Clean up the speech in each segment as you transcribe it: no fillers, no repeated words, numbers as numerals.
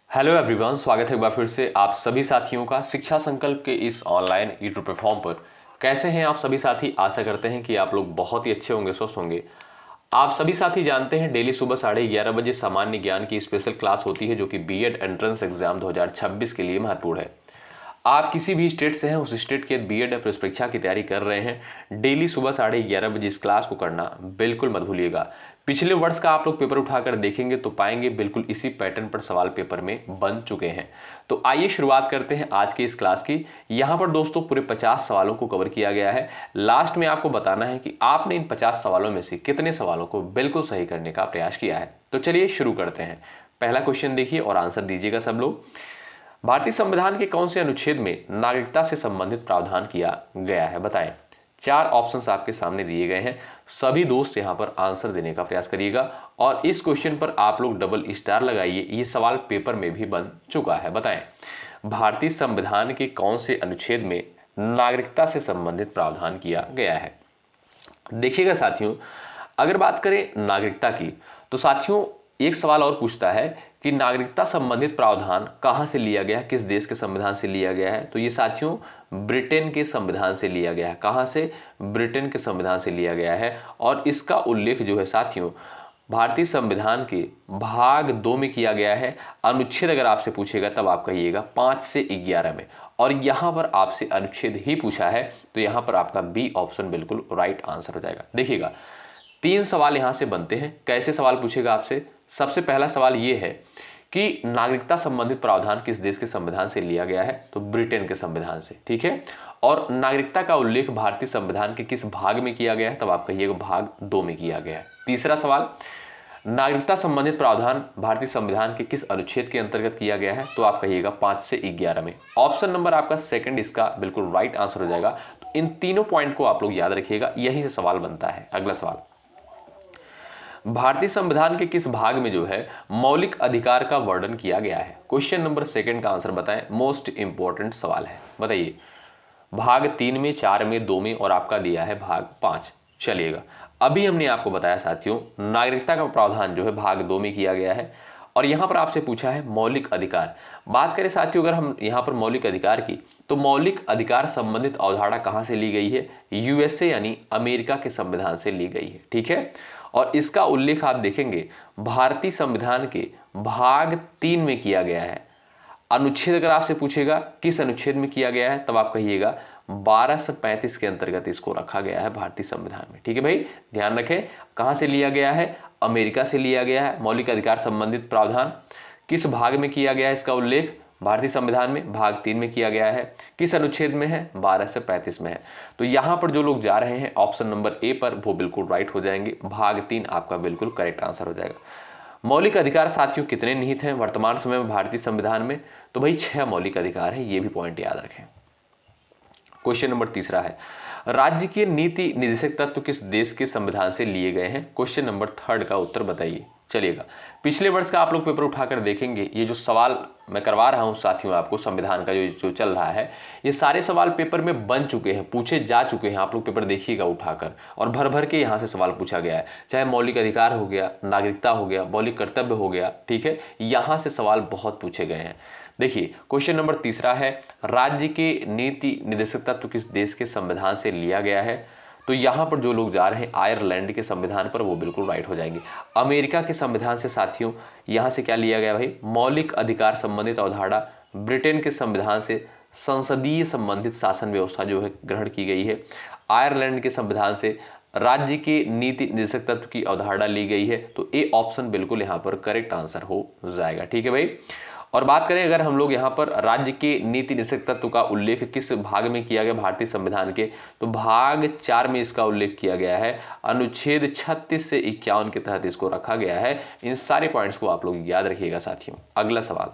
Hello everyone, स्वागत है एक बार फिर से आप सभी साथियों का शिक्षा संकल्प के इस ऑनलाइन यूट्यूब प्लेटफॉर्म पर। कैसे हैं आप सभी साथी? आशा करते हैं कि आप लोग बहुत ही अच्छे होंगे, स्वस्थ होंगे। आप सभी साथी जानते हैं डेली सुबह 11:30 बजे सामान्य ज्ञान की स्पेशल क्लास होती है जो कि बीएड एंट्रेंस एग्जाम 2026 के लिए महत्वपूर्ण है। आप किसी भी स्टेट से हैं, उस स्टेट के बीएड प्रवेश परीक्षा की तैयारी कर रहे हैं, डेली सुबह 11:30 बजे इस क्लास को करना बिल्कुल मत भूलिएगा। पिछले वर्ष का आप लोग पेपर उठाकर देखेंगे तो पाएंगे बिल्कुल इसी पैटर्न पर सवाल पेपर में बन चुके हैं। तो आइए शुरुआत करते हैं आज की इस क्लास की। यहाँ पर दोस्तों पूरे 50 सवालों को कवर किया गया है। लास्ट में आपको बताना है कि आपने इन 50 सवालों में से कितने सवालों को बिल्कुल सही करने का प्रयास किया है। तो चलिए शुरू करते हैं। पहला क्वेश्चन देखिए और आंसर दीजिएगा सब लोग। भारतीय संविधान के कौन से अनुच्छेद में नागरिकता से संबंधित प्रावधान किया गया है, बताएं। 4 ऑप्शंस आपके सामने दिए गए हैं। सभी दोस्त यहां पर आंसर देने का प्रयास करिएगा और इस क्वेश्चन पर आप लोग डबल स्टार लगाइए। ये सवाल पेपर में भी बन चुका है। बताएं, भारतीय संविधान के कौन से अनुच्छेद में नागरिकता से संबंधित प्रावधान किया गया है। देखिएगा साथियों, अगर बात करें नागरिकता की तो साथियों एक सवाल और पूछता है कि नागरिकता संबंधित प्रावधान कहां से लिया गया है, किस देश के संविधान से लिया गया है। तो ये साथियों ब्रिटेन के संविधान से लिया गया है। कहां से? ब्रिटेन के संविधान से लिया गया है। और इसका उल्लेख जो है साथियों भारतीय संविधान के भाग 2 में किया गया है। अनुच्छेद अगर आपसे पूछेगा तब आप कहिएगा 5 से 11 में। और यहां पर आपसे अनुच्छेद ही पूछा है तो यहां पर आपका बी ऑप्शन बिल्कुल राइट आंसर हो जाएगा। देखिएगा 3 सवाल यहां से बनते हैं। कैसे सवाल पूछेगा आपसे? सबसे पहला सवाल यह है कि नागरिकता संबंधित प्रावधान किस देश के संविधान से लिया गया है, तो ब्रिटेन के संविधान से। ठीक है। और नागरिकता का उल्लेख भारतीय संविधान के किस भाग में किया गया है, तब आप कहिएगा भाग 2 में किया गया है। तीसरा सवाल, नागरिकता संबंधित प्रावधान भारतीय संविधान के किस अनुच्छेद के अंतर्गत किया गया है, तो आप कहिएगा 5 से 11 में। ऑप्शन नंबर आपका सेकंड इसका बिल्कुल राइट आंसर हो जाएगा। तो इन तीनों पॉइंट को आप लोग याद रखिएगा, यही से सवाल बनता है। अगला सवाल, भारतीय संविधान के किस भाग में जो है मौलिक अधिकार का वर्णन किया गया है। क्वेश्चन नंबर सेकंड का आंसर बताएं। मोस्ट इंपॉर्टेंट सवाल है, बताइए। भाग 3 में, 4 में, 2 में और आपका दिया है भाग 5। चलिएगा, अभी हमने आपको बताया साथियों नागरिकता का प्रावधान जो है भाग 2 में किया गया है और यहां पर आपसे पूछा है मौलिक अधिकार। बात करें साथियों अगर हम यहां पर मौलिक अधिकार की, तो मौलिक अधिकार संबंधित अवधारणा कहां से ली गई है? यूएसए यानी अमेरिका के संविधान से ली गई है। ठीक है। और इसका उल्लेख आप देखेंगे भारतीय संविधान के भाग 3 में किया गया है। अनुच्छेद अगर आपसे पूछेगा किस अनुच्छेद में किया गया है, तब आप कहिएगा 1235 के अंतर्गत इसको रखा गया है भारतीय संविधान में। ठीक है भाई, ध्यान रखें कहां से लिया गया है? अमेरिका से लिया गया है। मौलिक अधिकार संबंधित प्रावधान किस भाग में किया गया है? इसका उल्लेख भारतीय संविधान में भाग 3 में किया गया है। किस अनुच्छेद में है? 12 से 35 में है। तो यहां पर जो लोग जा रहे हैं ऑप्शन नंबर ए पर, वो बिल्कुल राइट हो जाएंगे। भाग 3 आपका बिल्कुल करेक्ट आंसर हो जाएगा। मौलिक अधिकार साथियों कितने निहित हैं वर्तमान समय में भारतीय संविधान में? तो भाई 6 मौलिक अधिकार हैं, ये भी पॉइंट याद रखें। क्वेश्चन नंबर तीसरा है, राज्य के नीति निर्देशक तत्व किस देश के संविधान से लिए गए हैं? क्वेश्चन नंबर थर्ड का उत्तर बताइए। चलिएगा, पिछले वर्ष का आप लोग पेपर उठाकर देखेंगे, ये जो सवाल मैं करवा रहा हूं साथियों आपको संविधान का जो चल रहा है, ये सारे सवाल पेपर में बन चुके हैं, पूछे जा चुके हैं। आप लोग पेपर देखिएगा उठाकर, और भर भर के यहाँ से सवाल पूछा गया है। चाहे मौलिक अधिकार हो गया, नागरिकता हो गया, मौलिक कर्तव्य हो गया। ठीक है, यहाँ से सवाल बहुत पूछे गए हैं। देखिए क्वेश्चन नंबर तीसरा है, राज्य के नीति निर्देशक तत्व किस देश के संविधान से लिया गया है? तो यहां पर जो लोग जा रहे हैं आयरलैंड के संविधान पर, वो बिल्कुल राइट हो जाएंगे। अमेरिका के संविधान से साथियों यहां से क्या लिया गया भाई? मौलिक अधिकार संबंधित अवधारणा। ब्रिटेन के संविधान से संसदीय संबंधित शासन व्यवस्था जो है ग्रहण की गई है। आयरलैंड के संविधान से राज्य के नीति निर्देशक तत्व की अवधारणा ली गई है। तो ए ऑप्शन बिल्कुल यहाँ पर करेक्ट आंसर हो जाएगा। ठीक है भाई। और बात करें अगर हम लोग यहाँ पर राज्य के नीति निर्देशक तत्व का उल्लेख किस भाग में किया गया भारतीय संविधान के, तो भाग 4 में इसका उल्लेख किया गया है। अनुच्छेद 36 से 51 के तहत इसको रखा गया है। इन सारे पॉइंट्स को आप लोग याद रखिएगा साथियों। अगला सवाल,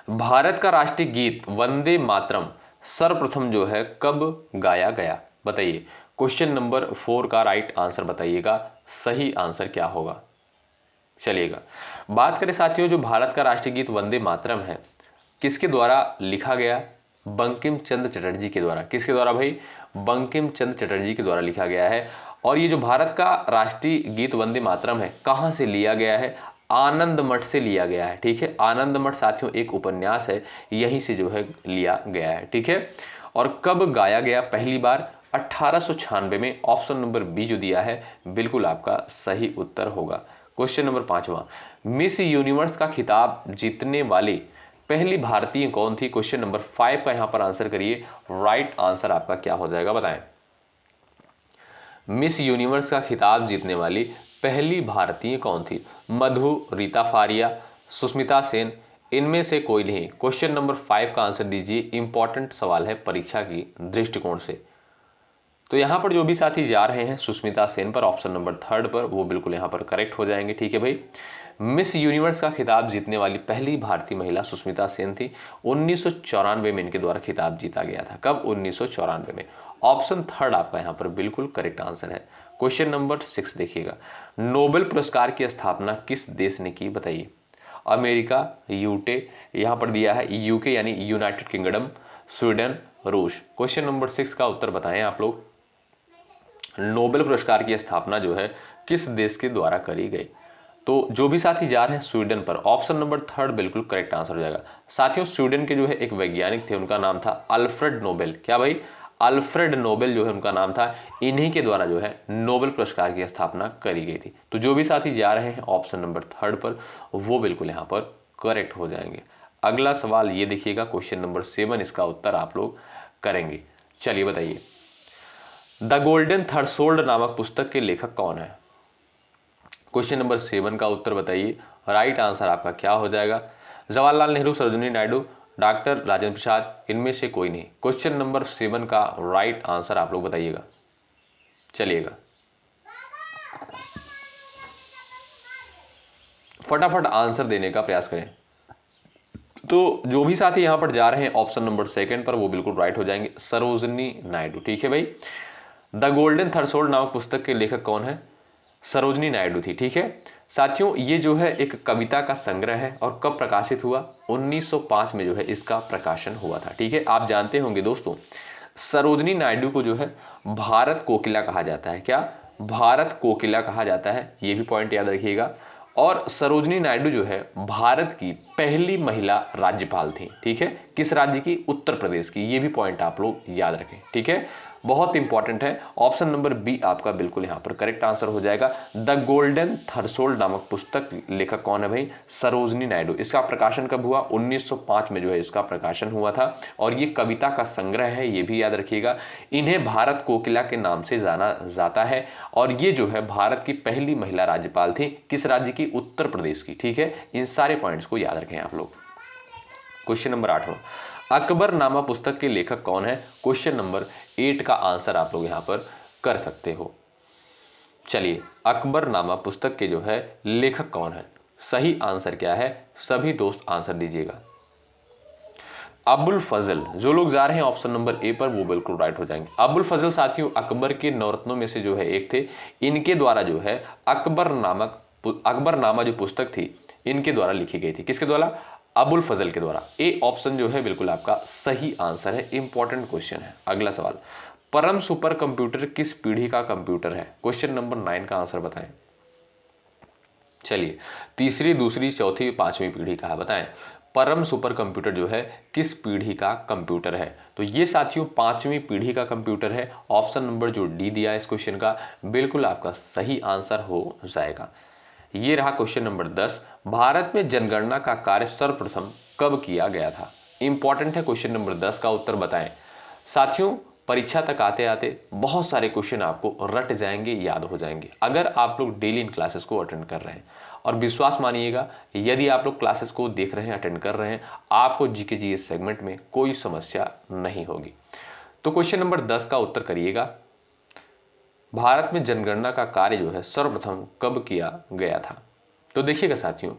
भारत का राष्ट्रीय गीत वंदे मातरम सर्वप्रथम जो है कब गाया गया? बताइए। क्वेश्चन नंबर 4 का राइट आंसर बताइएगा, सही आंसर क्या होगा। चलिएगा, बात करें साथियों जो भारत का राष्ट्रीय गीत वंदे मातरम है, किसके द्वारा लिखा गया? बंकिम चंद्र चटर्जी के द्वारा। किसके द्वारा भाई? बंकिम चंद्र चटर्जी के द्वारा लिखा गया है। और ये जो भारत का राष्ट्रीय गीत वंदे मातरम है कहाँ से लिया गया है? आनंद मठ से लिया गया है। ठीक है, आनंद मठ साथियों एक उपन्यास है, यहीं से जो है लिया गया है। ठीक है, और कब गाया गया पहली बार? 1896 में। ऑप्शन नंबर बी जो दिया है बिल्कुल आपका सही उत्तर होगा। क्वेश्चन नंबर 5वां, मिस यूनिवर्स का खिताब जीतने वाली पहली भारतीय कौन थी? क्वेश्चन नंबर 5 का यहां पर आंसर करिए। राइट आंसर आपका क्या हो जाएगा बताएं। मिस यूनिवर्स का खिताब जीतने वाली पहली भारतीय कौन थी? मधु, रीता फारिया, सुष्मिता सेन, इनमें से कोई नहीं। क्वेश्चन नंबर 5 का आंसर दीजिए, इंपॉर्टेंट सवाल है परीक्षा की दृष्टिकोण से। तो यहां पर जो भी साथी जा रहे हैं सुष्मिता सेन पर, ऑप्शन नंबर 3 पर, वो बिल्कुल यहां पर करेक्ट हो जाएंगे। ठीक है भाई, मिस यूनिवर्स का खिताब जीतने वाली पहली भारतीय महिला सुष्मिता सेन थी। 1994 में इनके द्वारा खिताब जीता गया था। कब? 1994 में। ऑप्शन 3 आपका यहां पर बिल्कुल करेक्ट आंसर है। क्वेश्चन नंबर 6 देखिएगा, नोबेल पुरस्कार की स्थापना किस देश ने की? बताइए। अमेरिका, यूके, यहां पर दिया है यूके यानी यूनाइटेड किंगडम, स्वीडन, रूस। क्वेश्चन नंबर 6 का उत्तर बताएं आप लोग। नोबेल पुरस्कार की स्थापना जो है किस देश के द्वारा करी गई? तो जो भी साथी जा रहे हैं स्वीडन पर, ऑप्शन नंबर 3 बिल्कुल करेक्ट आंसर हो जाएगा। साथियों स्वीडन के जो है एक वैज्ञानिक थे, उनका नाम था अल्फ्रेड नोबेल। क्या भाई? अल्फ्रेड नोबेल जो है उनका नाम था। इन्हीं के द्वारा जो है नोबेल पुरस्कार की स्थापना करी गई थी। तो जो भी साथी जा रहे हैं ऑप्शन नंबर 3 पर, वो बिल्कुल यहाँ पर करेक्ट हो जाएंगे। अगला सवाल ये देखिएगा, क्वेश्चन नंबर 7, इसका उत्तर आप लोग करेंगे। चलिए बताइए, द गोल्डन थ्रेशोल्ड नामक पुस्तक के लेखक कौन है? क्वेश्चन नंबर 7 का उत्तर बताइए। राइट आंसर आपका क्या हो जाएगा? जवाहरलाल नेहरू, सरोजिनी नायडू, डॉक्टर राजेंद्र प्रसाद, इनमें से कोई नहीं। क्वेश्चन नंबर 7 का राइट आंसर आप लोग बताइएगा। चलिएगा फटाफट आंसर देने का प्रयास करें। तो जो भी साथी यहां पर जा रहे हैं ऑप्शन नंबर 2 पर, वो बिल्कुल राइट हो जाएंगे, सरोजिनी नायडू। ठीक है भाई, द गोल्डन थ्रेशोल्ड नामक पुस्तक के लेखक कौन है? सरोजिनी नायडू थी। ठीक है साथियों, ये जो है एक कविता का संग्रह है और कब प्रकाशित हुआ? 1905 में जो है इसका प्रकाशन हुआ था। ठीक है, आप जानते होंगे दोस्तों, सरोजिनी नायडू को जो है भारत कोकिला कहा जाता है। क्या? भारत कोकिला कहा जाता है, ये भी पॉइंट याद रखिएगा। और सरोजिनी नायडू जो है भारत की पहली महिला राज्यपाल थी। ठीक है, किस राज्य की? उत्तर प्रदेश की। ये भी पॉइंट आप लोग याद रखें। ठीक है, बहुत इंपॉर्टेंट है। ऑप्शन नंबर बी आपका बिल्कुल यहां पर करेक्ट आंसर हो जाएगा। द गोल्डन थ्रेशोल्ड नामक पुस्तक लेखक कौन है भाई? सरोजिनी नायडू। इसका प्रकाशन कब हुआ? 1905 में जो है इसका प्रकाशन हुआ था। और ये कविता का संग्रह है, ये भी याद रखिएगा। इन्हें भारत कोकिला के नाम से जाना जाता है। और ये जो है भारत की पहली महिला राज्यपाल थी। किस राज्य की? उत्तर प्रदेश की। ठीक है, इन सारे पॉइंट्स को याद रखें आप लोग। क्वेश्चन नंबर 8, अकबरनामा पुस्तक के लेखक कौन है? क्वेश्चन नंबर 8 का आंसर आप लोग यहां पर कर सकते हो। चलिए, अकबरनामा पुस्तक के जो है लेखक कौन है? सही आंसर क्या है? सभी दोस्त आंसर दीजिएगा। अबुल फजल। जो लोग जा रहे हैं ऑप्शन नंबर ए पर, वो बिल्कुल राइट हो जाएंगे। अबुल फजल साथियों अकबर के नवरत्नों में से जो है एक थे। इनके द्वारा जो है अकबरनामा जो पुस्तक थी इनके द्वारा लिखी गई थी। किसके द्वारा? अबुल फजल के द्वारा। ए ऑप्शन जो है बिल्कुल आपका सही आंसर है। इंपॉर्टेंट क्वेश्चन है। अगला सवाल, परम सुपर कंप्यूटर किस पीढ़ी का कंप्यूटर है? क्वेश्चन नंबर 9 का आंसर बताएं। चलिए, तीसरी, दूसरी, चौथी, 5वीं पीढ़ी का है, बताएं। परम सुपर कंप्यूटर जो है किस पीढ़ी का कंप्यूटर है? तो ये साथियों 5वीं पीढ़ी का कंप्यूटर है। ऑप्शन नंबर जो डी दिया है इस क्वेश्चन का बिल्कुल आपका सही आंसर हो जाएगा। ये रहा क्वेश्चन नंबर 10, भारत में जनगणना का कार्य सर्वप्रथम कब किया गया था? इंपॉर्टेंट है क्वेश्चन नंबर 10 का उत्तर बताएं। साथियों परीक्षा तक आते आते बहुत सारे क्वेश्चन आपको रट जाएंगे, याद हो जाएंगे, अगर आप लोग डेली इन क्लासेस को अटेंड कर रहे हैं। और विश्वास मानिएगा, यदि आप लोग क्लासेस को देख रहे हैं, अटेंड कर रहे हैं, आपको जीके जीएस सेगमेंट में कोई समस्या नहीं होगी। तो क्वेश्चन नंबर 10 का उत्तर करिएगा, भारत में जनगणना का कार्य जो है सर्वप्रथम कब किया गया था? तो देखिएगा साथियों,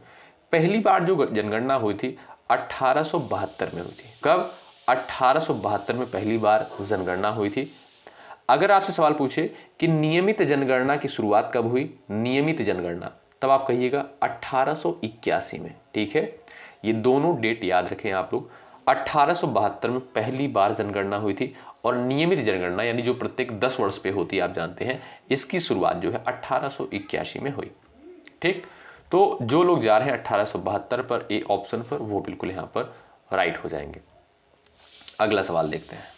पहली बार जो जनगणना हुई थी 1872 में हुई थी। कब? 1872 में पहली बार जनगणना हुई थी। अगर आपसे सवाल पूछे कि नियमित जनगणना की शुरुआत कब हुई, नियमित जनगणना, तब आप कहिएगा 1881 में। ठीक है, ये दोनों डेट याद रखें आप लोग। 1872 में पहली बार जनगणना हुई थी और नियमित जनगणना यानी जो प्रत्येक 10 वर्ष पे होती है, आप जानते हैं, इसकी शुरुआत जो है 1881 में हुई। ठीक, तो जो लोग जा रहे हैं 1872 पर, ए ऑप्शन पर, वो बिल्कुल यहाँ पर राइट हो जाएंगे। अगला सवाल देखते हैं।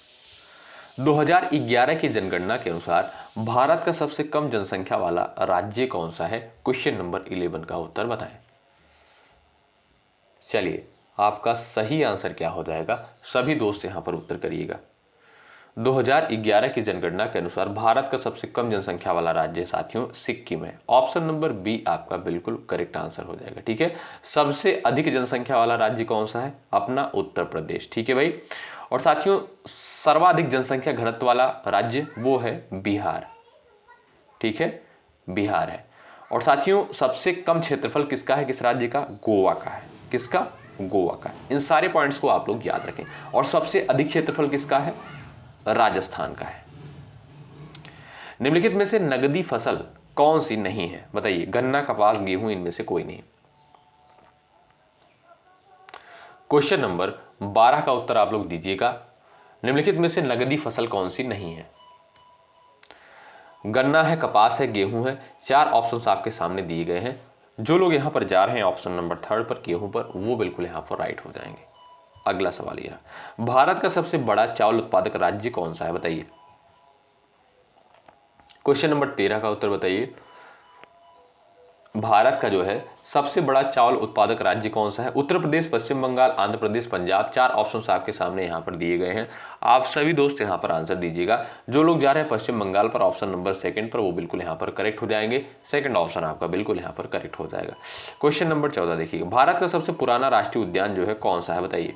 2011 की जनगणना के अनुसार भारत का सबसे कम जनसंख्या वाला राज्य कौन सा है? क्वेश्चन नंबर 11 का उत्तर बताएं। चलिए, आपका सही आंसर क्या हो जाएगा? सभी दोस्त यहां पर उत्तर करिएगा। 2011 की जनगणना के अनुसार भारत का सबसे कम जनसंख्या वाला राज्य साथियों सिक्किम है। ऑप्शन नंबर बी आपका बिल्कुल करेक्ट आंसर हो जाएगा। ठीक है, सबसे अधिक जनसंख्या वाला राज्य कौन सा है? अपना उत्तर प्रदेश। ठीक है भाई। और साथियों, सर्वाधिक जनसंख्या घनत्व वाला राज्य वो है बिहार। ठीक है, बिहार है। और साथियों, सबसे कम क्षेत्रफल किसका है? किस राज्य का? गोवा का है। किसका? गोवा का। इन सारे पॉइंट्स को आप लोग याद रखें। और सबसे अधिक क्षेत्रफल किसका है? राजस्थान का है। निम्नलिखित में से नगदी फसल कौन सी नहीं है? बताइए। गन्ना, कपास, गेहूं, इनमें से कोई नहीं। क्वेश्चन नंबर 12 का उत्तर आप लोग दीजिएगा। निम्नलिखित में से नगदी फसल कौन सी नहीं है? गन्ना है, कपास है, गेहूं है। 4 ऑप्शंस आपके सामने दिए गए हैं। जो लोग यहां पर जा रहे हैं ऑप्शन नंबर 3 पर, गेहूं पर, वो बिल्कुल यहां पर राइट हो जाएंगे। अगला सवाल ये रहा। भारत का सबसे बड़ा चावल उत्पादक राज्य कौन सा है? बताइए। क्वेश्चन नंबर 13 का उत्तर बताइए। भारत का जो है सबसे बड़ा चावल उत्पादक राज्य कौन सा है? उत्तर प्रदेश, पश्चिम बंगाल, आंध्र प्रदेश, पंजाब। 4 ऑप्शंस आपके सामने यहाँ पर दिए गए हैं। आप सभी दोस्त यहाँ पर आंसर दीजिएगा। जो लोग जा रहे हैं पश्चिम बंगाल पर, ऑप्शन नंबर 2 पर, वो बिल्कुल यहाँ पर करेक्ट हो जाएंगे। सेकंड ऑप्शन आपका बिल्कुल यहाँ पर करेक्ट हो जाएगा। क्वेश्चन नंबर 14 देखिएगा। भारत का सबसे पुराना राष्ट्रीय उद्यान जो है कौन सा है? बताइए।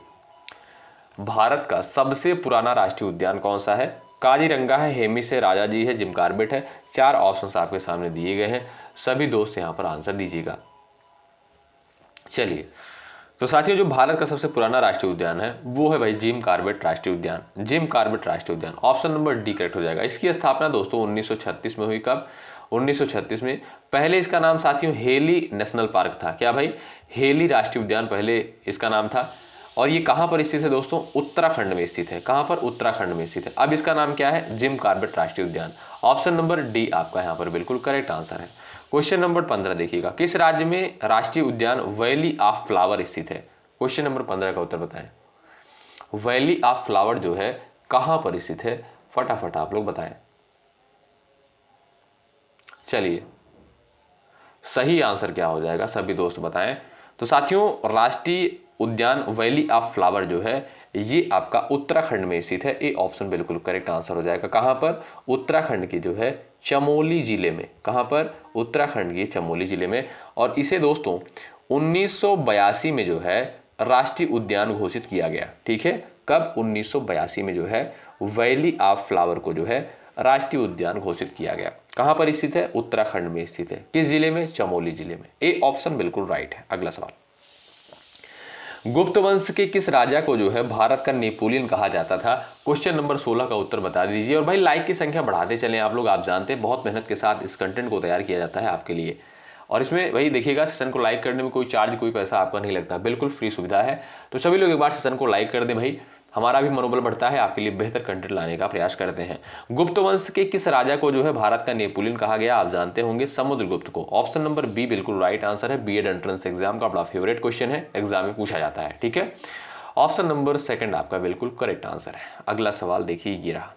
भारत का सबसे पुराना राष्ट्रीय उद्यान कौन सा है? काजीरंगा है, हेमिस है, राजाजी है, जिम कॉर्बेट है। 4 ऑप्शंस आपके सामने दिए गए हैं। सभी दोस्त यहां पर आंसर दीजिएगा। चलिए, तो साथियों, जो भारत का सबसे पुराना राष्ट्रीय उद्यान है वो है भाई जिम कॉर्बेट राष्ट्रीय उद्यान। जिम कॉर्बेट राष्ट्रीय उद्यान, ऑप्शन नंबर डी करेक्ट हो जाएगा। इसकी स्थापना दोस्तों 1936 में हुई। कब? 1936 में। पहले इसका नाम साथियों हेली नेशनल पार्क था। क्या भाई? हेली राष्ट्रीय उद्यान पहले इसका नाम था। और ये कहां पर स्थित है दोस्तों? उत्तराखंड में स्थित है। कहां पर? उत्तराखंड में स्थित है। अब इसका नाम क्या है? जिम कॉर्बेट राष्ट्रीय उद्यान। ऑप्शन नंबर डी आपका यहां पर बिल्कुल करेक्ट आंसर है। क्वेश्चन नंबर 15 देखिएगा। किस राज्य में राष्ट्रीय उद्यान वैली ऑफ फ्लावर स्थित है? क्वेश्चन नंबर 15 का उत्तर बताएं। वैली ऑफ फ्लावर जो है कहां पर स्थित है? फटाफट आप लोग बताएं। चलिए, सही आंसर क्या हो जाएगा? सभी दोस्त बताएं। तो साथियों, राष्ट्रीय उद्यान वैली ऑफ फ्लावर जो है ये आपका उत्तराखंड में स्थित है। ए ऑप्शन बिल्कुल करेक्ट आंसर हो जाएगा। कहां पर? उत्तराखंड के जो है चमोली जिले में। कहां पर? उत्तराखंड के चमोली जिले में। और इसे दोस्तों 1982 में जो है राष्ट्रीय उद्यान घोषित किया गया। ठीक है, कब? 1982 में जो है वैली ऑफ फ्लावर को जो है राष्ट्रीय उद्यान घोषित किया गया। कहां पर स्थित है? उत्तराखंड में स्थित है। किस जिले में? चमोली जिले में। ए ऑप्शन बिल्कुल राइट है। अगला सवाल। गुप्त वंश के किस राजा को जो है भारत का नेपोलियन कहा जाता था? क्वेश्चन नंबर 16 का उत्तर बता दीजिए। और भाई लाइक की संख्या बढ़ाते चलें आप लोग। आप जानते हैं बहुत मेहनत के साथ इस कंटेंट को तैयार किया जाता है आपके लिए। और इसमें भाई देखिएगा, सेशन को लाइक करने में कोई चार्ज, कोई पैसा आपका नहीं लगता, बिल्कुल फ्री सुविधा है। तो सभी लोग एक बार सेशन को लाइक कर दें भाई, हमारा भी मनोबल बढ़ता है, आपके लिए बेहतर कंटेंट लाने का प्रयास करते हैं। गुप्त वंश के किस राजा को जो है भारत का नेपोलियन कहा गया? आप जानते होंगे, समुद्रगुप्त को। ऑप्शन नंबर बी बिल्कुल राइट आंसर है। बीएड एंट्रेंस एग्जाम का बड़ा फेवरेट क्वेश्चन है, एग्जाम में पूछा जाता है। ठीक है, ऑप्शन नंबर 2 आपका बिल्कुल करेक्ट आंसर है। अगला सवाल देखिए, ये रहा।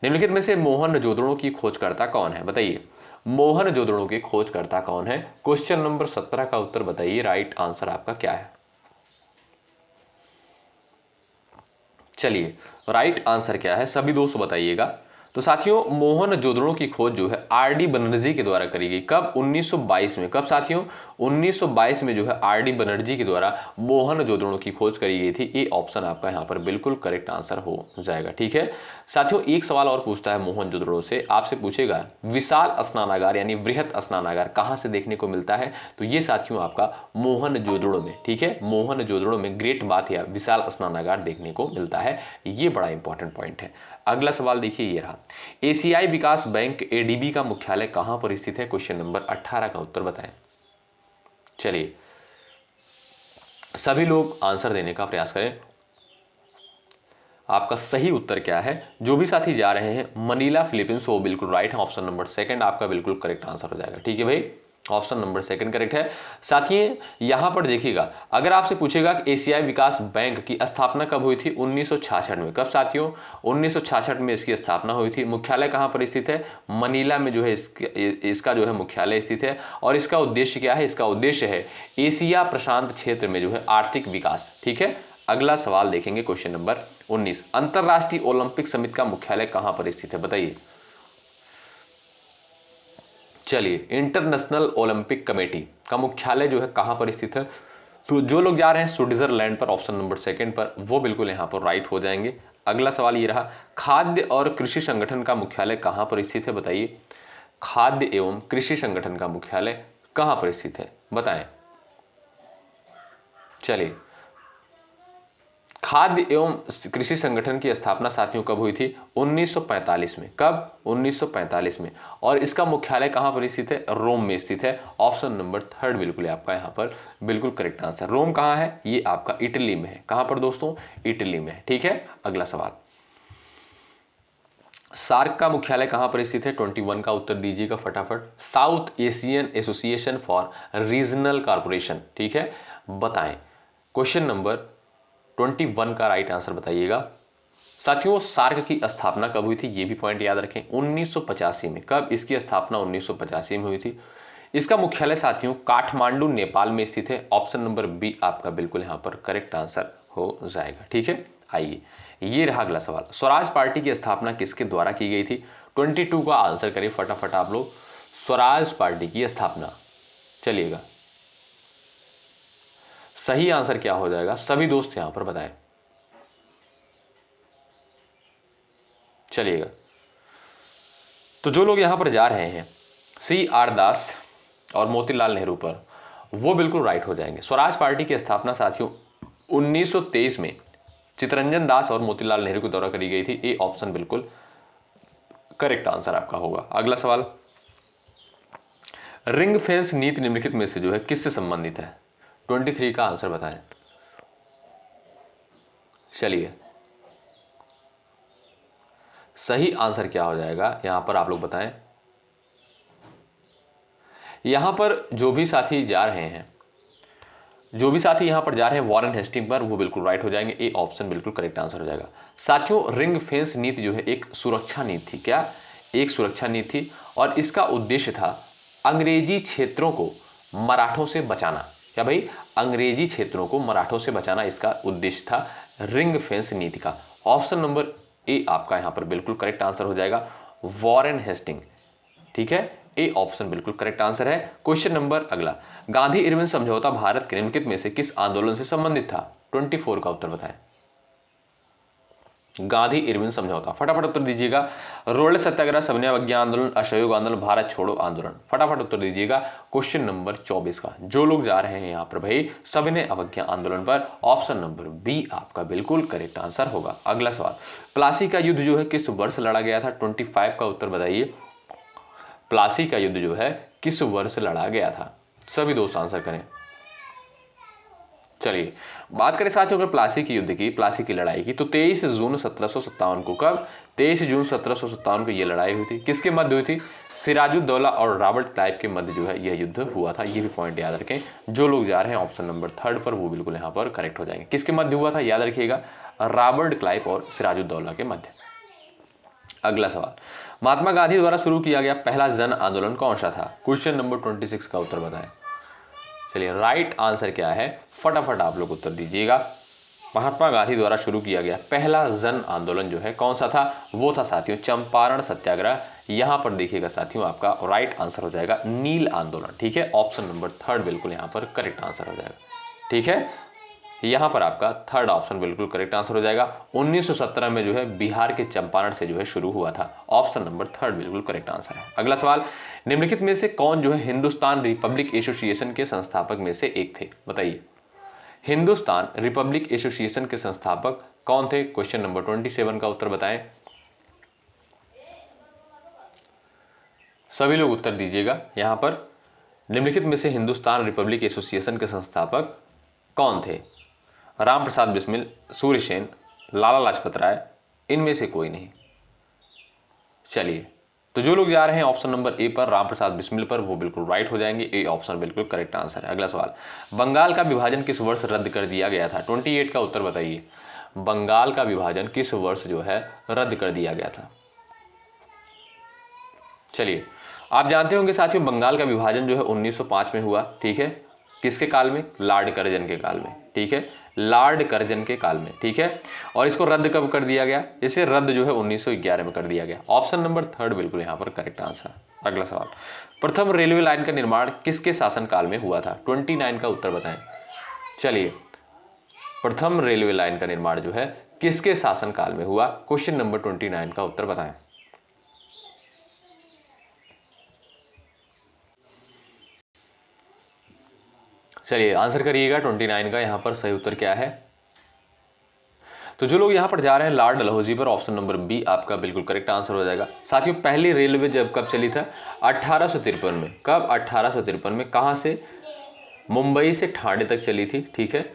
निम्नलिखित में से मोहनजोदड़ो की खोजकर्ता कौन है? बताइए। मोहनजोदड़ो की खोजकर्ता कौन है? क्वेश्चन नंबर 17 का उत्तर बताइए। राइट आंसर आपका क्या है? चलिए, राइट आंसर क्या है सभी दोस्त बताइएगा। तो साथियों, मोहनजोदड़ो की खोज जो है आर.डी. बनर्जी के द्वारा करी गई। कब? 1922 में। कब साथियों? 1922 में जो है आर.डी. बनर्जी के द्वारा मोहनजोदड़ो की खोज करी गई थी। ये ऑप्शन आपका यहाँ पर बिल्कुल करेक्ट आंसर हो जाएगा। ठीक है साथियों, एक सवाल और पूछता है मोहनजोदड़ो से, आपसे पूछेगा विशाल स्नानागार यानी वृहत स्नानागार कहाँ से देखने को मिलता है? तो ये साथियों आपका मोहनजोदड़ो में। ठीक है, मोहनजोदड़ो में ग्रेट बाथ या विशाल स्नानागार देखने को मिलता है। ये बड़ा इंपॉर्टेंट पॉइंट है। अगला सवाल देखिए, ये रहा। एशियाई विकास बैंक एडीबी का मुख्यालय कहां पर स्थित है? क्वेश्चन नंबर 18 का उत्तर बताएं। चलिए, सभी लोग आंसर देने का प्रयास करें। आपका सही उत्तर क्या है? जो भी साथी जा रहे हैं मनीला फिलीपींस, वो बिल्कुल राइट है। ऑप्शन नंबर 2 आपका बिल्कुल करेक्ट आंसर हो जाएगा। ठीक है भाई, ऑप्शन नंबर सेकंड करेक्ट है। साथियों यहां पर देखिएगा, अगर आपसे पूछेगा कि एशियाई विकास बैंक की स्थापना कब हुई थी, 1966 में। कब साथियों, 1966 में इसकी स्थापना हुई थी। मुख्यालय कहां पर स्थित है, मनीला में जो है इसका जो है मुख्यालय स्थित है। और इसका उद्देश्य क्या है, इसका उद्देश्य है एशिया प्रशांत क्षेत्र में जो है आर्थिक विकास। ठीक है, अगला सवाल देखेंगे, क्वेश्चन नंबर 19, अंतरराष्ट्रीय ओलंपिक समिति का मुख्यालय कहां पर स्थित है, बताइए। चलिए, इंटरनेशनल ओलंपिक कमेटी का मुख्यालय जो है कहां पर स्थित है, तो जो लोग जा रहे हैं स्विट्जरलैंड पर, ऑप्शन नंबर सेकंड पर, वो बिल्कुल यहां पर राइट हो जाएंगे। अगला सवाल ये रहा, खाद्य और कृषि संगठन का मुख्यालय कहां पर स्थित है, बताइए। खाद्य एवं कृषि संगठन का मुख्यालय कहां पर स्थित है, बताएं। चलिए, खाद्य एवं कृषि संगठन की स्थापना साथियों कब हुई थी, 1945 में। कब, 1945 में। और इसका मुख्यालय कहां पर स्थित है, रोम में स्थित है। ऑप्शन नंबर थर्ड बिल्कुल आपका यहां पर बिल्कुल करेक्ट आंसर। रोम कहां है, ये आपका इटली में है। कहां पर दोस्तों, इटली में है। ठीक है, अगला सवाल, सार्क का मुख्यालय कहां पर स्थित है, 21 का उत्तर दीजिएगा फटाफट। South Asian association for regional corporation. ठीक है, बताएं। क्वेश्चन नंबर 21 का राइट आंसर बताइएगा। साथियों सार्क की स्थापना कब हुई थी, ये भी पॉइंट याद रखें, 1985 में। कब, इसकी स्थापना 1985 में हुई थी। इसका मुख्यालय साथियों काठमांडू नेपाल में स्थित है। ऑप्शन नंबर बी आपका बिल्कुल यहां पर करेक्ट आंसर हो जाएगा। ठीक है, आइए ये रहा अगला सवाल, स्वराज पार्टी की स्थापना किसके द्वारा की गई थी, 22 का आंसर करिए फटाफट आप लोग। स्वराज पार्टी की स्थापना, चलिएगा सही आंसर क्या हो जाएगा, सभी दोस्त यहां पर बताएं। चलिएगा, तो जो लोग यहां पर जा रहे हैं CR दास और मोतीलाल नेहरू पर, वो बिल्कुल राइट हो जाएंगे। स्वराज पार्टी की स्थापना साथियों 1923 में चितरंजन दास और मोतीलाल नेहरू के द्वारा करी गई थी। ये ऑप्शन बिल्कुल करेक्ट आंसर आपका होगा। अगला सवाल, रिंग फेंस नीति निम्नलिखित में से जो है किससे संबंधित है, 23 का आंसर बताएं। चलिए, सही आंसर क्या हो जाएगा यहां पर आप लोग बताएं। यहां पर जो भी साथी जा रहे हैं, जो भी साथी यहां पर जा रहे हैं वॉरेन हेस्टिंग पर, वो बिल्कुल राइट हो जाएंगे। ए ऑप्शन बिल्कुल करेक्ट आंसर हो जाएगा। साथियों रिंग फेंस नीति जो है एक सुरक्षा नीति थी। क्या, एक सुरक्षा नीति थी। और इसका उद्देश्य था अंग्रेजी क्षेत्रों को मराठों से बचाना। क्या भाई, अंग्रेजी क्षेत्रों को मराठों से बचाना इसका उद्देश्य था रिंग फेंस नीति का। ऑप्शन नंबर ए आपका यहां पर बिल्कुल करेक्ट आंसर हो जाएगा, वॉरेन हेस्टिंग। ठीक है, ए ऑप्शन बिल्कुल करेक्ट आंसर है। क्वेश्चन नंबर अगला, गांधी इरविन समझौता भारत के निम्नलिखित में से किस आंदोलन से संबंधित था, 24 का उत्तर बताएं। गांधी इरविन समझौता, फटाफट उत्तर दीजिएगा। रोल्ड सत्याग्रह, सबने अवज्ञा आंदोलन, असहयोग आंदोलन, भारत छोड़ो आंदोलन, फटाफट उत्तर दीजिएगा। क्वेश्चन नंबर 24 का, जो लोग जा रहे हैं यहां पर भाई सबने अवज्ञा आंदोलन पर, ऑप्शन नंबर बी आपका बिल्कुल करेक्ट आंसर होगा। अगला सवाल, प्लासी का युद्ध जो है किस वर्ष लड़ा गया था, 25 का उत्तर बताइए। प्लासी का युद्ध जो है किस वर्ष लड़ा गया था, सभी दोस्त आंसर करें। चलिए बात करें साथियों अगर प्लासी की युद्ध की, प्लासी की लड़ाई की, तो 23 जून 1757 को, कब, 23 जून 1757 को यह लड़ाई हुई थी। किसके मध्य हुई थी, सिराजुद्दौला और रॉबर्ट क्लाइव के मध्य जो है यह युद्ध हुआ था। ये भी पॉइंट याद रखें। जो लोग जा रहे हैं ऑप्शन नंबर थर्ड पर, वो बिल्कुल यहाँ पर करेक्ट हो जाएंगे। किसके मध्य हुआ था, याद रखिएगा, रॉबर्ट क्लाइव और सिराजुद्दौला के मध्य। अगला सवाल, महात्मा गांधी द्वारा शुरू किया गया पहला जन आंदोलन कौन सा था, क्वेश्चन नंबर 26 का उत्तर बताएं। चलिए राइट आंसर क्या है, फटाफट आप लोग उत्तर दीजिएगा। महात्मा गांधी द्वारा शुरू किया गया पहला जन आंदोलन जो है कौन सा था, वो था साथियों चंपारण सत्याग्रह। यहां पर देखिएगा साथियों आपका राइट आंसर हो जाएगा नील आंदोलन। ठीक है, ऑप्शन नंबर थर्ड बिल्कुल यहां पर करेक्ट आंसर हो जाएगा। ठीक है, यहां पर आपका थर्ड ऑप्शन बिल्कुल करेक्ट आंसर हो जाएगा। 1917 में जो है बिहार के चंपारण से जो है शुरू हुआ था। ऑप्शन नंबर थर्ड बिल्कुल करेक्ट आंसर है। अगला सवाल, निम्नलिखित में से कौन जो है हिंदुस्तान रिपब्लिक एसोसिएशन के संस्थापक में से एक थे, बताइए। हिंदुस्तान रिपब्लिक एसोसिएशन के संस्थापक कौन थे, क्वेश्चन नंबर 27 का उत्तर बताएं। सभी लोग उत्तर दीजिएगा। यहां पर निम्नलिखित में से हिंदुस्तान रिपब्लिक एसोसिएशन के संस्थापक कौन थे, राम प्रसाद बिस्मिल, सूर्यसेन, लाला लाजपत राय, इनमें से कोई नहीं। चलिए तो जो लोग जा रहे हैं ऑप्शन नंबर ए पर, राम प्रसाद बिस्मिल पर, वो बिल्कुल राइट हो जाएंगे। ए ऑप्शन बिल्कुल करेक्ट आंसर है। अगला सवाल, बंगाल का विभाजन किस वर्ष रद्द कर दिया गया था? 28 का उत्तर बताइए। बंगाल का विभाजन किस वर्ष जो है रद्द कर दिया गया था? चलिए, आप जानते होंगे साथियों, बंगाल का विभाजन जो है 1905 में हुआ। ठीक है, किसके काल में? लॉर्ड कर्जन के काल में। ठीक है, लॉर्ड कर्जन के काल में। ठीक है, और इसको रद्द कब कर दिया गया? इसे रद्द जो है 1911 में कर दिया गया। ऑप्शन नंबर थर्ड बिल्कुल यहाँ पर करेक्ट आंसर। अगला सवाल, प्रथम रेलवे लाइन का निर्माण किसके शासन काल में हुआ था? 29 का उत्तर बताएं। चलिए, प्रथम रेलवे लाइन का निर्माण जो है किसके शासन काल में हुआ? क्वेश्चन नंबर 29 का उत्तर बताएं। चलिए आंसर करिएगा 29 का यहाँ पर सही उत्तर क्या है? तो जो लोग यहाँ पर जा रहे हैं लॉर्ड डलहौजी पर, ऑप्शन नंबर बी आपका बिल्कुल करेक्ट आंसर हो जाएगा। साथियों, पहली रेलवे जब कब चली था? 1853 में। कब? 1853 में। कहाँ से? मुंबई से ठाणे तक चली थी। ठीक है,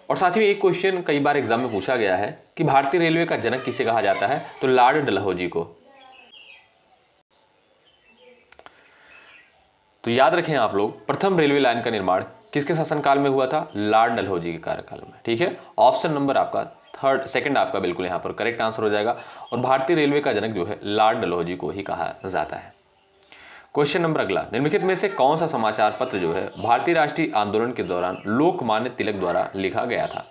और साथियों एक क्वेश्चन कई बार एग्जाम में पूछा गया है कि भारतीय रेलवे का जनक किसे कहा जाता है? तो लॉर्ड डलहौजी को। तो याद रखें आप लोग, प्रथम रेलवे लाइन का निर्माण किसके शासनकाल में हुआ था? लॉर्ड डलहौजी के कार्यकाल में। ठीक है, ऑप्शन नंबर आपका सेकंड आपका बिल्कुल यहाँ पर करेक्ट आंसर हो जाएगा। और भारतीय रेलवे का जनक जो है लॉर्ड डलहौजी को ही कहा जाता है। क्वेश्चन नंबर अगला, निम्नलिखित में से कौन सा समाचार पत्र जो है भारतीय राष्ट्रीय आंदोलन के दौरान लोकमान्य तिलक द्वारा लिखा गया था?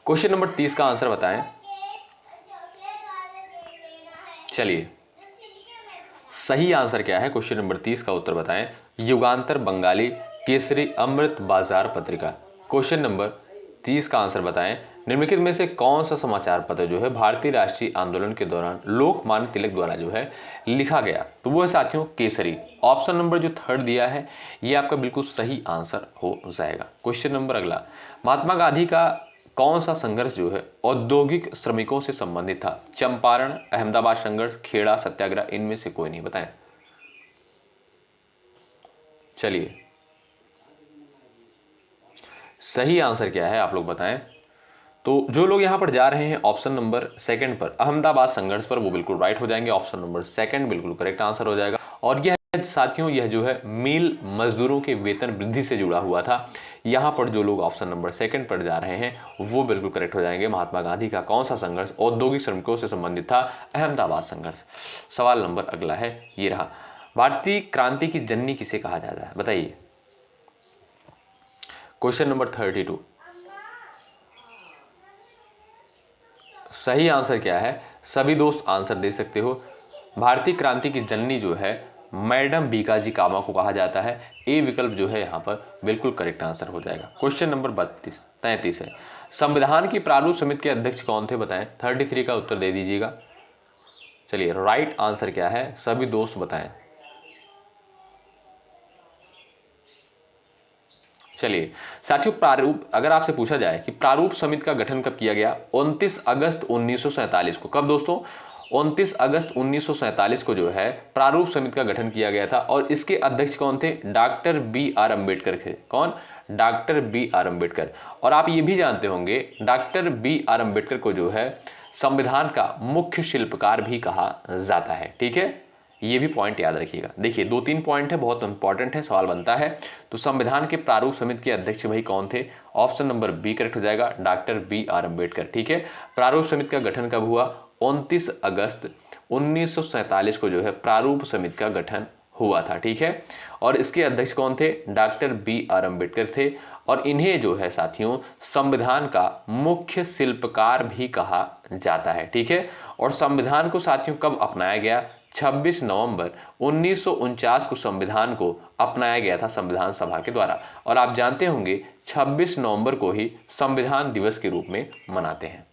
क्वेश्चन नंबर 30 का आंसर बताएं। चलिए, सही आंसर क्या है? क्वेश्चन नंबर 30 का उत्तर बताएं। युगांतर बंगाली केसरी अमृत बाजार पत्रिका। क्वेश्चन नंबर 30 का आंसर बताएं। निम्नलिखित में से कौन सा समाचार पत्र जो है भारतीय राष्ट्रीय आंदोलन के दौरान लोकमान्य तिलक द्वारा जो है लिखा गया? तो वो है साथियों केसरी। ऑप्शन नंबर जो थर्ड दिया है ये आपका बिल्कुल सही आंसर हो जाएगा। क्वेश्चन नंबर अगला, महात्मा गांधी का कौन सा संघर्ष जो है औद्योगिक श्रमिकों से संबंधित था? चंपारण, अहमदाबाद संघर्ष, खेड़ा सत्याग्रह, इनमें से कोई नहीं, बताएं। चलिए, सही आंसर क्या है आप लोग बताएं। तो जो लोग यहां पर जा रहे हैं ऑप्शन नंबर सेकंड पर, अहमदाबाद संघर्ष पर, वो बिल्कुल राइट हो जाएंगे। ऑप्शन नंबर सेकंड बिल्कुल करेक्ट आंसर हो जाएगा। और यह साथियों यह जो है मिल मजदूरों के वेतन वृद्धि से जुड़ा हुआ था। यहां पर जो लोग ऑप्शन नंबर सेकंड पर जा रहे हैं वो बिल्कुल करेक्ट हो जाएंगे। महात्मा गांधी का कौन सा संघर्ष औद्योगिक श्रमिकों से संबंधित था? अहमदाबाद संघर्ष। सवाल नंबर अगला है, ये रहा, भारतीय क्रांति की जननी किसे कहा जाता है? बताइए। क्वेश्चन नंबर 32, सही आंसर क्या है? सभी दोस्त आंसर दे सकते हो। भारतीय क्रांति की जननी जो है मैडम भीकाजी कामा को कहा जाता है। ए विकल्प जो है यहाँ पर बिल्कुल करेक्ट आंसर हो जाएगा। क्वेश्चन नंबर 33 है, संविधान की प्रारूप समिति के अध्यक्ष कौन थे? बताएं। 33 का उत्तर दे दीजिएगा। चलिए, राइट आंसर क्या है? सभी दोस्त बताएं। चलिए साथियों, प्रारूप अगर आपसे पूछा जाए कि प्रारूप समिति का गठन कब किया गया? 29 अगस्त 1947 को। कब दोस्तों? 29 अगस्त 1947 को जो है प्रारूप समिति का गठन किया गया था। और इसके अध्यक्ष कौन थे? डॉक्टर बी आर अम्बेडकर थे। कौन? Doctor B R Ambedkar. और आप ये भी जानते होंगे डॉक्टर बी आर अम्बेडकर को जो है संविधान का मुख्य शिल्पकार भी कहा जाता है। ठीक है, ये भी पॉइंट याद रखिएगा। देखिए 2-3 पॉइंट है, बहुत इंपॉर्टेंट है, सवाल बनता है। तो संविधान के प्रारूप समिति के अध्यक्ष भाई कौन थे? ऑप्शन नंबर बी करेक्ट हो जाएगा, डॉक्टर बी आर अम्बेडकर। ठीक है, प्रारूप समिति का गठन कब हुआ? 29 अगस्त 1947 को जो है प्रारूप समिति का गठन हुआ था। ठीक है, और इसके अध्यक्ष कौन थे? डॉक्टर बी आर अम्बेडकर थे। और इन्हें जो है साथियों संविधान का मुख्य शिल्पकार भी कहा जाता है। ठीक है, और संविधान को साथियों कब अपनाया गया? 26 नवंबर 1949 को संविधान को अपनाया गया था संविधान सभा के द्वारा। और आप जानते होंगे 26 नवंबर को ही संविधान दिवस के रूप में मनाते हैं।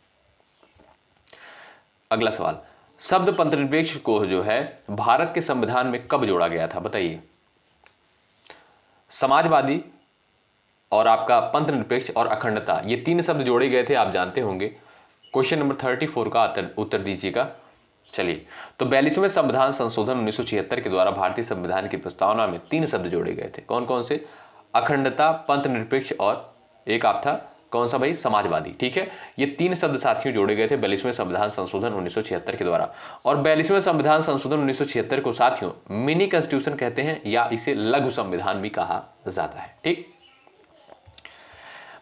अगला सवाल, शब्द पंथनिरपेक्ष को जो है भारत के संविधान में कब जोड़ा गया था? बताइए। समाजवादी और आपका पंथनिरपेक्ष और अखंडता, ये 3 शब्द जोड़े गए थे, आप जानते होंगे। क्वेश्चन नंबर 34 का उत्तर दीजिएगा। चलिए, तो 42वें संविधान संशोधन 1976 के द्वारा भारतीय संविधान की प्रस्तावना में 3 शब्द जोड़े गए थे। कौन कौन से? अखंडता, पंथनिरपेक्ष और एक आप था कौन सा भाई? समाजवादी। ठीक है, ये 3 शब्द साथियों जोड़े गए थे 42वें संविधान संशोधन 1976 के द्वारा। और 42वें संविधान संशोधन 1976 को साथियों मिनी कॉन्स्टिट्यूशन कहते हैं या इसे लघु संविधान भी कहा जाता है। ठीक,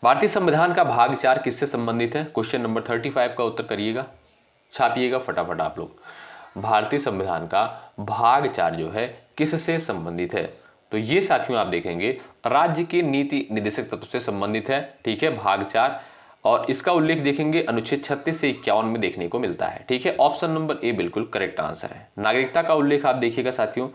भारतीय संविधान का भाग 4 किससे संबंधित है? क्वेश्चन नंबर 35 का उत्तर करिएगा, छापिएगा फटाफट आप लोग। भारतीय संविधान का भाग 4 जो है किससे संबंधित है? तो ये साथियों आप देखेंगे राज्य के नीति निर्देशक तत्व से संबंधित है। ठीक है, भाग 4, और इसका उल्लेख देखेंगे अनुच्छेद 36 से 51 में देखने को मिलता है। ठीक है, ऑप्शन नंबर ए बिल्कुल करेक्ट आंसर है। नागरिकता का उल्लेख आप देखिएगा साथियों,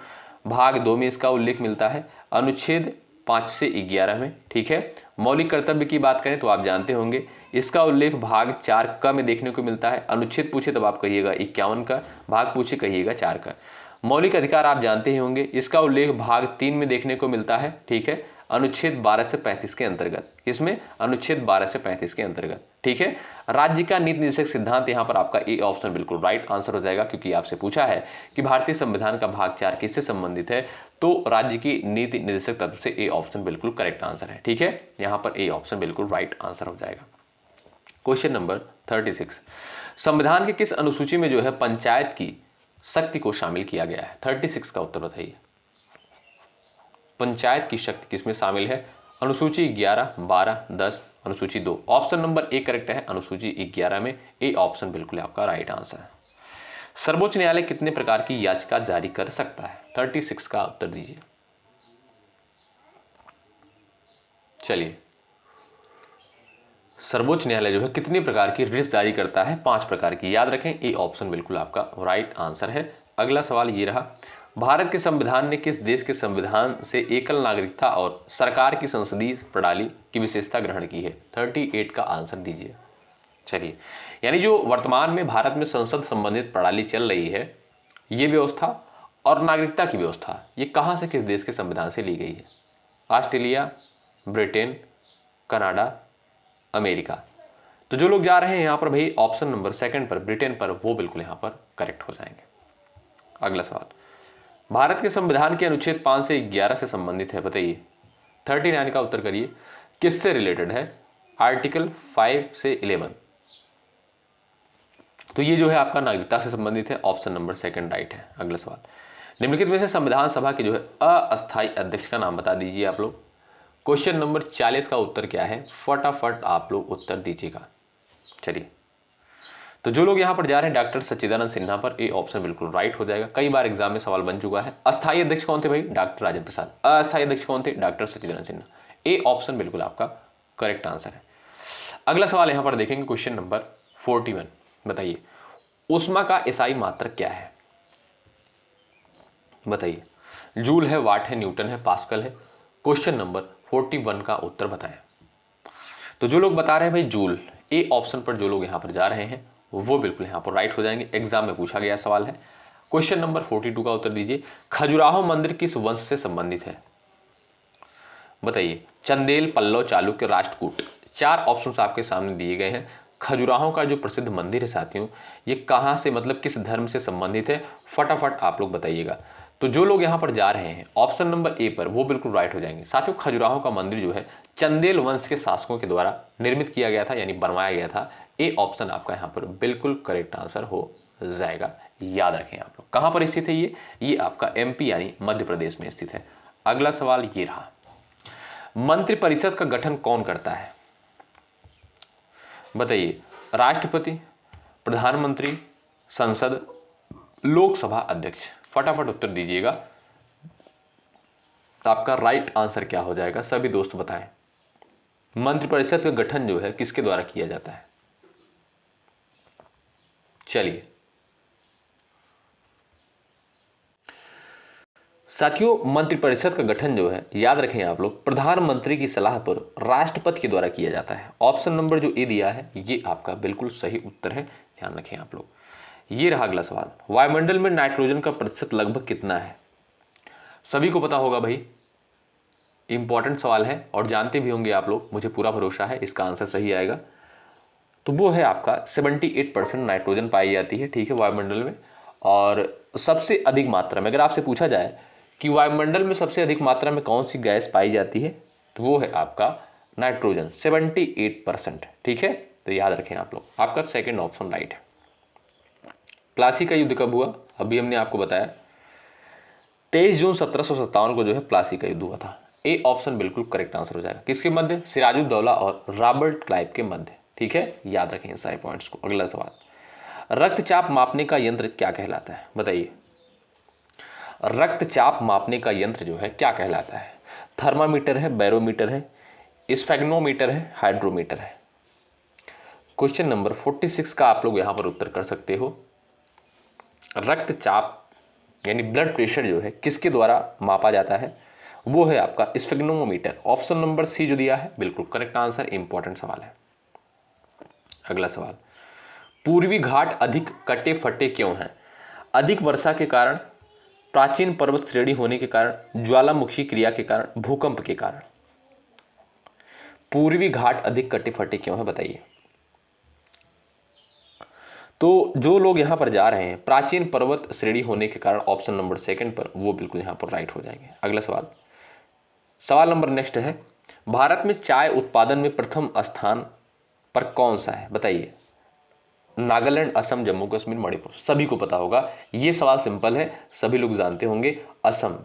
भाग 2 में इसका उल्लेख मिलता है अनुच्छेद 5 से 11 में। ठीक है, मौलिक कर्तव्य की बात करें तो आप जानते होंगे इसका उल्लेख भाग 4 क में देखने को मिलता है। अनुच्छेद पूछे तब आप कहिएगा 51 का, भाग पूछे कहिएगा 4 का। मौलिक अधिकार आप जानते ही होंगे, इसका उल्लेख भाग 3 में देखने को मिलता है। ठीक है, अनुच्छेद 12 से 35 के अंतर्गत, इसमें अनुच्छेद 12 से 35 के अंतर्गत। ठीक है, राज्य का नीति निर्देशक सिद्धांत, यहाँ पर आपका ए ऑप्शन बिल्कुल राइट आंसर हो जाएगा, क्योंकि आपसे पूछा है कि भारतीय संविधान का भाग 4 किससे संबंधित है, तो राज्य की नीति निर्देशक तत्व से ए ऑप्शन बिल्कुल करेक्ट आंसर है। ठीक है, यहाँ पर ए ऑप्शन बिल्कुल राइट आंसर हो जाएगा। क्वेश्चन नंबर 36, संविधान के किस अनुसूची में जो है पंचायत की शक्ति को शामिल किया गया है? 36 का उत्तर बताइए। पंचायत की शक्ति किसमें शामिल है? अनुसूची 11, 12, 10, अनुसूची 2। ऑप्शन नंबर ए करेक्ट है, अनुसूची 11 में ए ऑप्शन बिल्कुल आपका राइट आंसर है। सर्वोच्च न्यायालय कितने प्रकार की याचिका जारी कर सकता है? 36 का उत्तर दीजिए। चलिए, सर्वोच्च न्यायालय जो है कितने प्रकार की रिट जारी करता है? 5 प्रकार की, याद रखें, ए ऑप्शन बिल्कुल आपका राइट आंसर है। अगला सवाल ये रहा, भारत के संविधान ने किस देश के संविधान से एकल नागरिकता और सरकार की संसदीय प्रणाली की विशेषता ग्रहण की है? 38 का आंसर दीजिए। चलिए, यानी जो वर्तमान में भारत में संसद संबंधित प्रणाली चल रही है, ये व्यवस्था और नागरिकता की व्यवस्था, ये कहाँ से किस देश के संविधान से ली गई है? Australia, Britain, Canada, America. तो जो लोग जा रहे हैं यहाँ पर भाई ऑप्शन नंबर सेकंड पर, ब्रिटेन पर, वो बिल्कुल यहाँ पर करेक्ट हो जाएंगे। अगला सवाल, भारत के संविधान के अनुच्छेद 5 से 11 से संबंधित है, बताइए। 39 का उत्तर करिए, किससे रिलेटेड है? आर्टिकल 5 से 11। तो ये जो है आपका नागरिकता से संबंधित है, ऑप्शन नंबर सेकंड राइट है। अगला सवाल, निम्नलिखित में से संविधान सभा के जो है अस्थायी अध्यक्ष का नाम बता दीजिए आप लोग। क्वेश्चन नंबर 40 का उत्तर क्या है? फटाफट आप लोग उत्तर दीजिएगा। चलिए, तो जो लोग यहाँ पर जा रहे हैं डॉक्टर सच्चिदानंद सिन्हा पर, ए ऑप्शन बिल्कुल राइट हो जाएगा, कई बार एग्जाम में सवाल बन चुका है। अस्थायी अध्यक्ष कौन थे भाई? डॉक्टर राजेंद्र प्रसाद। अस्थायी अध्यक्ष कौन थे? डॉक्टर सच्चिदानंद सिन्हा। ए ऑप्शन बिल्कुल आपका करेक्ट आंसर है। अगला सवाल यहाँ पर देखेंगे, क्वेश्चन नंबर 41, बताइए ऊष्मा का एसआई मात्रक क्या है? बताइए, जूल है, वाट है, न्यूटन है, पास्कल है? क्वेश्चन नंबर 41 का उत्तर बताएं। तो जो लोग बता रहे हैं भाई जूल, ए ऑप्शन पर जो लोग यहाँ पर जा रहे हैं वो बिल्कुल यहाँ पर राइट हो जाएंगे, एग्जाम में पूछा गया सवाल है। क्वेश्चन नंबर 42 का उत्तर दीजिए, खजुराहो मंदिर किस वंश से संबंधित है? बताइए, चंदेल, पल्लव, चालुक्य, राष्ट्रकूट। 4 ऑप्शंस आपके सामने दिए गए हैं। खजुराहो का जो प्रसिद्ध मंदिर है साथियों, ये कहाँ से, मतलब किस धर्म से संबंधित है? फटाफट आप लोग बताइएगा। तो जो लोग यहाँ पर जा रहे हैं ऑप्शन नंबर ए पर, वो बिल्कुल राइट हो जाएंगे। साथियों, खजुराहो का मंदिर जो है चंदेल वंश के शासकों के द्वारा निर्मित किया गया था, यानी बनवाया गया था। ए ऑप्शन आपका यहाँ पर बिल्कुल करेक्ट आंसर हो जाएगा, याद रखें आप लोग। कहाँ पर स्थित है ये आपका एमपी यानी मध्य प्रदेश में स्थित है। अगला सवाल ये रहा, मंत्रिपरिषद का गठन कौन करता है? बताइए, राष्ट्रपति, प्रधानमंत्री, संसद, लोकसभा अध्यक्ष? फटाफट उत्तर दीजिएगा। तो आपका राइट आंसर क्या हो जाएगा? सभी दोस्त बताएं, मंत्रिपरिषद का गठन जो है किसके द्वारा किया जाता है? चलिए साथियों, मंत्रिपरिषद का गठन जो है, याद रखें आप लोग, प्रधानमंत्री की सलाह पर राष्ट्रपति के द्वारा किया जाता है। ऑप्शन नंबर जो ए दिया है ये आपका बिल्कुल सही उत्तर है, ध्यान रखें आप लोग। ये रहा अगला सवाल, वायुमंडल में नाइट्रोजन का प्रतिशत लगभग कितना है? सभी को पता होगा भाई, इंपॉर्टेंट सवाल है और जानते भी होंगे आप लोग, मुझे पूरा भरोसा है इसका आंसर सही आएगा। तो वो है आपका 78% नाइट्रोजन पाई जाती है, ठीक है, वायुमंडल में। और सबसे अधिक मात्रा में, अगर आपसे पूछा जाए कि वायुमंडल में सबसे अधिक मात्रा में कौन सी गैस पाई जाती है, तो वो है आपका नाइट्रोजन 78%। ठीक है, तो याद रखें आप लोग, आपका सेकंड ऑप्शन राइट है। प्लासी का युद्ध कब हुआ? अभी हमने आपको बताया 23 जून 1757 को जो है प्लासी का युद्ध हुआ था। ए ऑप्शन बिल्कुल करेक्ट आंसर हो जाएगा। किसके मध्य? सिराजुद्दौला और रॉबर्ट क्लाइव के मध्य। ठीक है, याद रखें सारे पॉइंट्स को। अगला सवाल, रक्तचाप मापने का यंत्र क्या कहलाता है? बताइए, रक्तचाप मापने का यंत्र जो है क्या कहलाता है? थर्मामीटर है, बैरोमीटर है, स्फेग्नोमीटर है, हाइड्रोमीटर है। क्वेश्चन नंबर 46 का आप लोग यहां पर उत्तर कर सकते हो। रक्तचाप यानी ब्लड प्रेशर जो है किसके द्वारा मापा जाता है? वो है आपका स्फेग्नोमीटर। ऑप्शन नंबर सी जो दिया है बिल्कुल करेक्ट आंसर। इंपॉर्टेंट सवाल है। अगला सवाल, पूर्वी घाट अधिक कटे फटे क्यों हैं? अधिक वर्षा के कारण, प्राचीन पर्वत श्रेणी होने के कारण, ज्वालामुखी क्रिया के कारण, भूकंप के कारण। पूर्वी घाट अधिक कटे फटे क्यों है? बताइए। तो जो लोग यहां पर जा रहे हैं प्राचीन पर्वत श्रेणी होने के कारण, ऑप्शन नंबर सेकंड पर, वो बिल्कुल यहां पर राइट हो जाएंगे। अगला सवाल, सवाल नंबर नेक्स्ट है, भारत में चाय उत्पादन में प्रथम स्थान पर कौन सा है? बताइए। नागालैंड, असम, जम्मू कश्मीर, मणिपुर। सभी को पता होगा, ये सवाल सिंपल है, सभी लोग जानते होंगे, असम।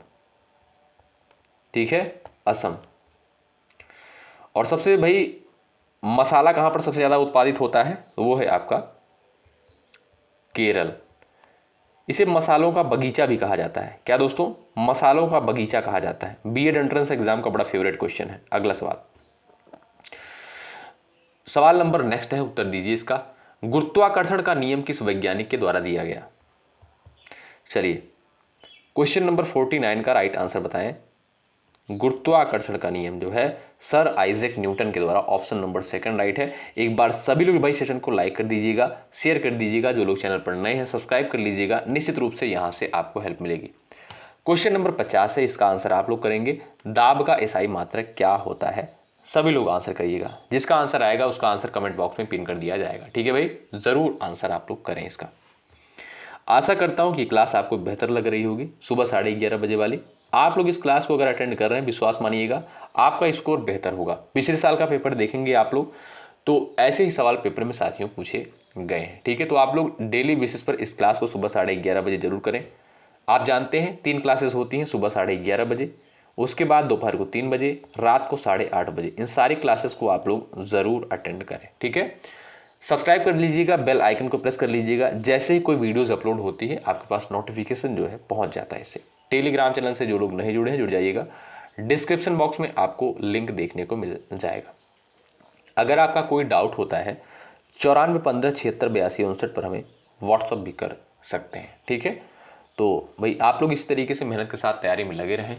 ठीक है, असम। और सबसे भाई मसाला कहां पर सबसे ज्यादा उत्पादित होता है? वो है आपका केरल। इसे मसालों का बगीचा भी कहा जाता है। क्या दोस्तों? मसालों का बगीचा कहा जाता है। बीएड एंट्रेंस एग्जाम का बड़ा फेवरेट क्वेश्चन है। अगला सवाल, सवाल नंबर नेक्स्ट है, उत्तर दीजिए इसका। गुरुत्वाकर्षण का नियम किस वैज्ञानिक के द्वारा दिया गया? चलिए, क्वेश्चन नंबर 49 का राइट आंसर बताएं। गुरुत्वाकर्षण का नियम जो है सर आइजैक न्यूटन के द्वारा। ऑप्शन नंबर सेकंड राइट है। एक बार सभी लोग भाई सेशन को लाइक कर दीजिएगा, शेयर कर दीजिएगा। जो लोग चैनल पर नए हैं सब्सक्राइब कर लीजिएगा, निश्चित रूप से यहां से आपको हेल्प मिलेगी। क्वेश्चन नंबर 50 है, इसका आंसर आप लोग करेंगे। दाब का एसआई मात्रक क्या होता है? सभी लोग आंसर करिएगा। जिसका आंसर आएगा उसका आंसर कमेंट बॉक्स में पिन कर दिया जाएगा। ठीक है भाई, जरूर आंसर आप लोग करें इसका। आशा करता हूं कि क्लास आपको बेहतर लग रही होगी, सुबह 11:30 बजे वाली। आप लोग इस क्लास को अगर अटेंड कर रहे हैं, विश्वास मानिएगा आपका स्कोर बेहतर होगा। पिछले साल का पेपर देखेंगे आप लोग तो ऐसे ही सवाल पेपर में साथियों पूछे गए हैं। ठीक है, तो आप लोग डेली बेसिस पर इस क्लास को सुबह 11:30 बजे जरूर करें। आप जानते हैं 3 क्लासेस होती हैं, सुबह 11:30 बजे, उसके बाद दोपहर को 3 बजे, रात को 8:30 बजे। इन सारी क्लासेस को आप लोग जरूर अटेंड करें। ठीक है, सब्सक्राइब कर लीजिएगा, बेल आइकन को प्रेस कर लीजिएगा। जैसे ही कोई वीडियोस अपलोड होती है आपके पास नोटिफिकेशन जो है पहुंच जाता है इससे। टेलीग्राम चैनल से जो लोग नहीं जुड़े हैं जुड़ जाइएगा, डिस्क्रिप्शन बॉक्स में आपको लिंक देखने को मिल जाएगा। अगर आपका कोई डाउट होता है 9415768259 पर हमें व्हाट्सअप भी कर सकते हैं। ठीक है, तो भाई आप लोग इस तरीके से मेहनत के साथ तैयारी में लगे रहें,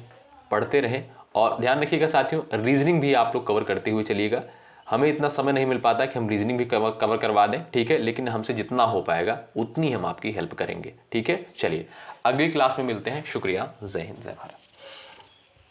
पढ़ते रहें। और ध्यान रखिएगा साथियों, रीजनिंग भी आप लोग कवर करते हुए चलिएगा। हमें इतना समय नहीं मिल पाता कि हम रीजनिंग भी कवर करवा दें। ठीक है, लेकिन हमसे जितना हो पाएगा उतनी हम आपकी हेल्प करेंगे। ठीक है, चलिए अगली क्लास में मिलते हैं। शुक्रिया, जय हिंद, जय भारत।